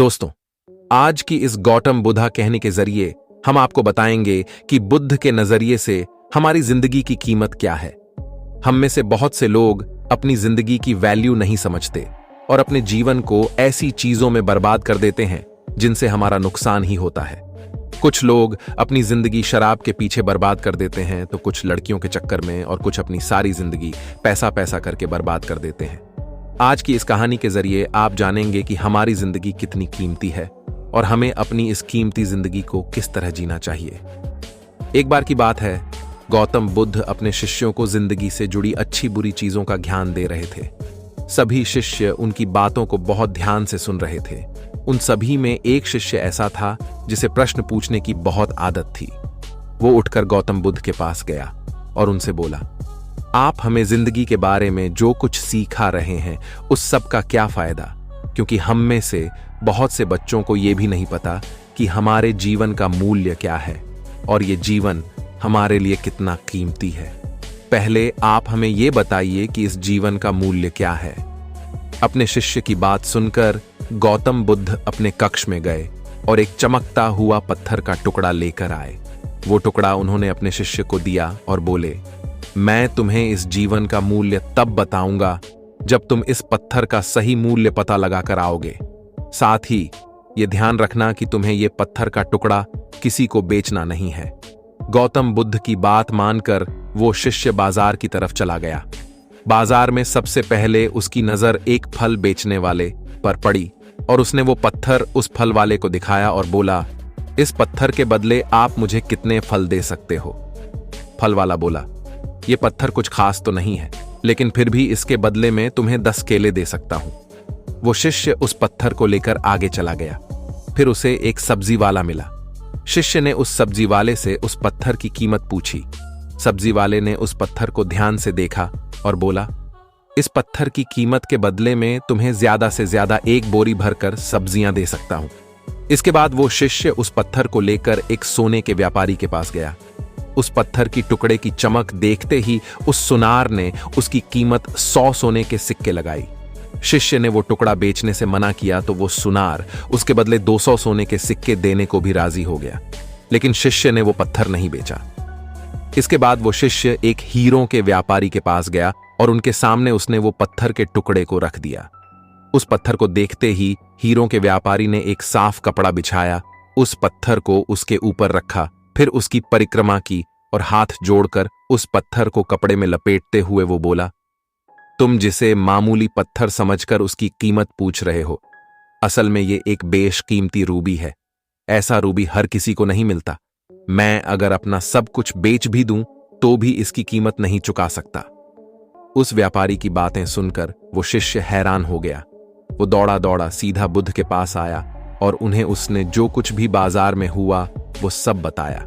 दोस्तों, आज की इस गौतम बुद्धा कहने के जरिए हम आपको बताएंगे कि बुद्ध के नजरिए से हमारी जिंदगी की कीमत क्या है। हम में से बहुत से लोग अपनी जिंदगी की वैल्यू नहीं समझते और अपने जीवन को ऐसी चीजों में बर्बाद कर देते हैं जिनसे हमारा नुकसान ही होता है। कुछ लोग अपनी जिंदगी शराब के पीछे बर्बाद कर देते हैं, तो कुछ लड़कियों के चक्कर में, और कुछ अपनी सारी जिंदगी पैसा पैसा करके बर्बाद कर देते हैं। आज की इस कहानी के जरिए आप जानेंगे कि हमारी जिंदगी कितनी कीमती है और हमें अपनी इस कीमती जिंदगी को किस तरह जीना चाहिए। एक बार की बात है, गौतम बुद्ध अपने शिष्यों को जिंदगी से जुड़ी अच्छी बुरी चीजों का ज्ञान दे रहे थे। सभी शिष्य उनकी बातों को बहुत ध्यान से सुन रहे थे। उन सभी में एक शिष्य ऐसा था जिसे प्रश्न पूछने की बहुत आदत थी। वो उठकर गौतम बुद्ध के पास गया और उनसे बोला, आप हमें जिंदगी के बारे में जो कुछ सिखा रहे हैं उस सब का क्या फायदा, क्योंकि हम में से बहुत से बच्चों को यह भी नहीं पता कि हमारे जीवन का मूल्य क्या है और ये जीवन हमारे लिए कितना कीमती है। पहले आप हमें यह बताइए कि इस जीवन का मूल्य क्या है। अपने शिष्य की बात सुनकर गौतम बुद्ध अपने कक्ष में गए और एक चमकता हुआ पत्थर का टुकड़ा लेकर आए। वो टुकड़ा उन्होंने अपने शिष्य को दिया और बोले, मैं तुम्हें इस जीवन का मूल्य तब बताऊंगा जब तुम इस पत्थर का सही मूल्य पता लगाकर आओगे। साथ ही यह ध्यान रखना कि तुम्हें यह पत्थर का टुकड़ा किसी को बेचना नहीं है। गौतम बुद्ध की बात मानकर वो शिष्य बाजार की तरफ चला गया। बाजार में सबसे पहले उसकी नजर एक फल बेचने वाले पर पड़ी और उसने वो पत्थर उस फल वाले को दिखाया और बोला, इस पत्थर के बदले आप मुझे कितने फल दे सकते हो। फल वाला बोला, ये पत्थर कुछ खास तो नहीं है, लेकिन फिर भी इसके बदले में तुम्हें 10 केले दे सकता हूं। वो शिष्य उस पत्थर को लेकर आगे चला गया। फिर उसे एक सब्जी वाला मिला। शिष्य ने उस सब्जी वाले से उस पत्थर की कीमत पूछी। सब्जी वाले ने उस पत्थर को ध्यान से देखा और बोला, इस पत्थर की कीमत के बदले में तुम्हें ज्यादा से ज्यादा 1 बोरी भरकर सब्जियां दे सकता हूं। इसके बाद वो शिष्य उस पत्थर को लेकर एक सोने के व्यापारी के पास गया। उस पत्थर की टुकड़े की चमक देखते ही उस सुनार ने उसकी कीमत 100 सोने के सिक्के लगाई। शिष्य ने वो टुकड़ा बेचने से मना किया तो वो सुनार उसके बदले 200 सोने के सिक्के देने को भी राजी हो गया, लेकिन शिष्य ने वो पत्थर नहीं बेचा। इसके बाद वो शिष्य एक हीरों के व्यापारी के पास गया और उनके सामने उसने वो पत्थर के टुकड़े को रख दिया। उस पत्थर को देखते ही हीरों के व्यापारी ने एक साफ कपड़ा बिछाया, उस पत्थर को उसके ऊपर रखा, फिर उसकी परिक्रमा की और हाथ जोड़कर उस पत्थर को कपड़े में लपेटते हुए वो बोला, तुम जिसे मामूली पत्थर समझकर उसकी कीमत पूछ रहे हो, असल में ये एक बेशकीमती रूबी है। ऐसा रूबी हर किसी को नहीं मिलता। मैं अगर अपना सब कुछ बेच भी दूं तो भी इसकी कीमत नहीं चुका सकता। उस व्यापारी की बातें सुनकर वो शिष्य हैरान हो गया। वो दौड़ा दौड़ा सीधा बुद्ध के पास आया और उन्हें उसने जो कुछ भी बाजार में हुआ वो सब बताया।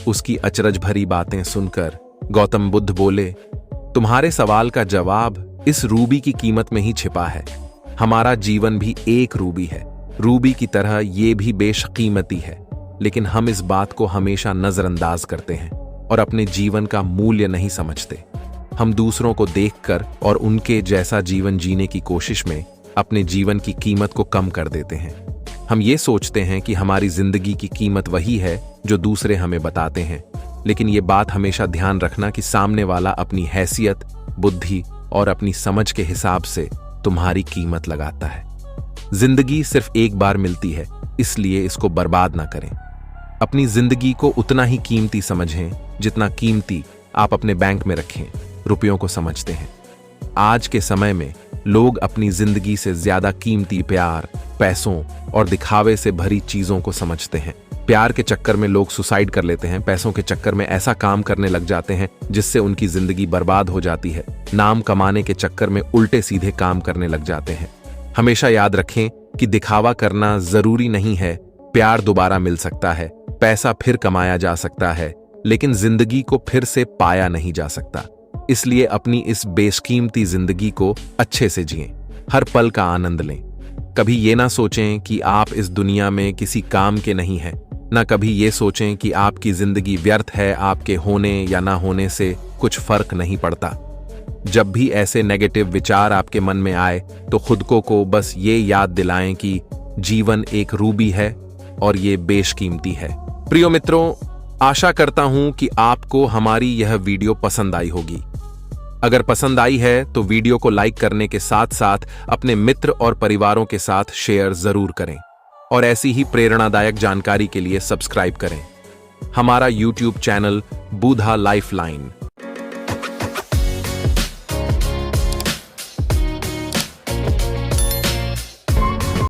उसकी अचरज भरी बातें सुनकर गौतम बुद्ध बोले, तुम्हारे सवाल का जवाब इस रूबी की कीमत में ही छिपा है। हमारा जीवन भी एक रूबी है। रूबी की तरह ये भी बेशकीमती है, लेकिन हम इस बात को हमेशा नजरअंदाज करते हैं और अपने जीवन का मूल्य नहीं समझते। हम दूसरों को देखकर और उनके जैसा जीवन जीने की कोशिश में अपने जीवन की कीमत को कम कर देते हैं। हम ये सोचते हैं कि हमारी जिंदगी की कीमत वही है जो दूसरे हमें बताते हैं, लेकिन ये बात हमेशा ध्यान रखना कि सामने वाला अपनी हैसियत, बुद्धि और अपनी समझ के हिसाब से तुम्हारी कीमत लगाता है। जिंदगी सिर्फ एक बार मिलती है, इसलिए इसको बर्बाद ना करें। अपनी जिंदगी को उतना ही कीमती समझें जितना कीमती आप अपने बैंक में रखें रुपयों को समझते हैं। आज के समय में लोग अपनी जिंदगी से ज्यादा कीमती प्यार, पैसों और दिखावे से भरी चीजों को समझते हैं। प्यार के चक्कर में लोग सुसाइड कर लेते हैं, पैसों के चक्कर में ऐसा काम करने लग जाते हैं जिससे उनकी जिंदगी बर्बाद हो जाती है, नाम कमाने के चक्कर में उल्टे सीधे काम करने लग जाते हैं। हमेशा याद रखें कि दिखावा करना जरूरी नहीं है। प्यार दोबारा मिल सकता है, पैसा फिर कमाया जा सकता है, लेकिन जिंदगी को फिर से पाया नहीं जा सकता। इसलिए अपनी इस बेशकीमती जिंदगी को अच्छे से जिएं, हर पल का आनंद लें। कभी ये ना सोचें कि आप इस दुनिया में किसी काम के नहीं हैं, ना कभी ये सोचें कि आपकी जिंदगी व्यर्थ है, आपके होने या ना होने से कुछ फर्क नहीं पड़ता। जब भी ऐसे नेगेटिव विचार आपके मन में आए तो खुद को बस ये याद दिलाएं कि जीवन एक रूबी है और ये बेशकीमती है। प्रिय मित्रों, आशा करता हूं कि आपको हमारी यह वीडियो पसंद आई होगी। अगर पसंद आई है तो वीडियो को लाइक करने के साथ साथ अपने मित्र और परिवारों के साथ शेयर जरूर करें और ऐसी ही प्रेरणादायक जानकारी के लिए सब्सक्राइब करें हमारा YouTube चैनल बुधा लाइफलाइन।